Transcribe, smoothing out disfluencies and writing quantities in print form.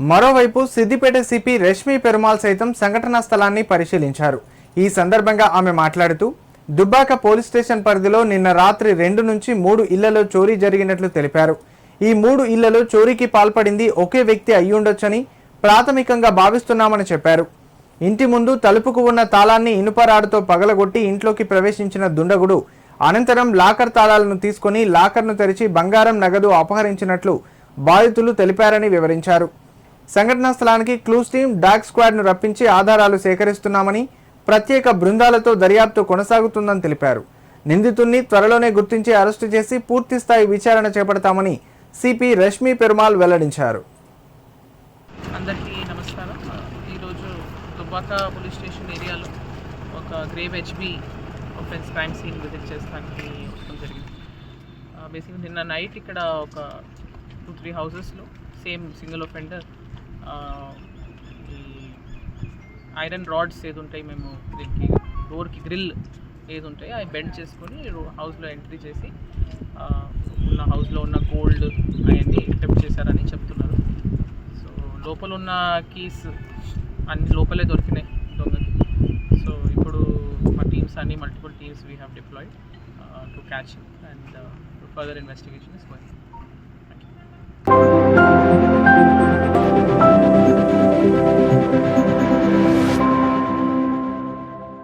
మరోవైపు సిద్దిపేట సిపి రష్మి పెరుమాల్ సైతం సంఘటనా స్థలాన్ని పరిశీలించారు. ఈ సందర్భంగా ఆమె మాట్లాడుతూ దుబ్బాక పోలీస్ స్టేషన్ పరిధిలో నిన్న రాత్రి 2 నుంచి 3 ఇళ్లలో చోరీ జరిగినట్లు తెలిపారు. ఈ 3 ఇళ్లలో చోరీకి పాల్పడింది ఒకే వ్యక్తి అయ్యుండొచ్చని ప్రాథమికంగా భావిస్తున్నామని చెప్పారు. ఇంటి ముందు తలుపుకు ఉన్న తాళాన్ని ఇనుపరాడుతో పగలగొట్టి ఇంట్లోకి ప్రవేశించిన దుండగుడు అనంతరం లాకర్ తాళాలను తీసుకుని లాకర్ను తెరిచి బంగారం నగదు అపహరించినట్లు బాధితులు తెలిపారని వివరించారు. సంఘటనా స్థలానికి క్లూస్ టీం, డాగ్ స్క్వాడ్ను రప్పించి ఆధారాలు సేకరిస్తున్నామని, ప్రత్యేక బృందాలతో దర్యాప్తు కొనసాగుతుందని తెలిపారు. నిందితుడిని త్వరలోనే గుర్తించి అరెస్టు చేసి పూర్తి స్థాయి విచారణ చేపడతామని సిపి రష్మి పెరుమాల్ వెల్లడించారు. అందరికీ నమస్కారం. ఈరోజు దుబ్బాక పోలీస్ స్టేషన్ ఏరియాలో ఒక గ్రేవ్ హెచ్బి ఆఫెన్స్ క్రైమ్ సీన్ విజిట్ చేస్తానికి వస్తడం జరిగింది. బేసిక్గా నిన్న నైట్ ఇక్కడ ఒక 2-3 హౌసెస్లో సేమ్ సింగిల్ ఒఫెండర్ ఈ ఐరన్ రాడ్స్ ఏది ఉంటాయి, మేము దీనికి డోర్కి గ్రిల్ ఏది ఉంటాయి అవి బెండ్ చేసుకొని హౌస్లో ఎంట్రీ చేసి ఉన్న హౌస్లో ఉన్న గోల్డ్ అవన్నీ టెప్ చేశారని చెప్తున్నారు. సో లోపల ఉన్న కీస్ అన్ని లోపలే దొరికినాయి దొంగకి. సో ఇప్పుడు మా టీమ్స్ అన్ని multiple teams we have deployed to catch and further investigation is going.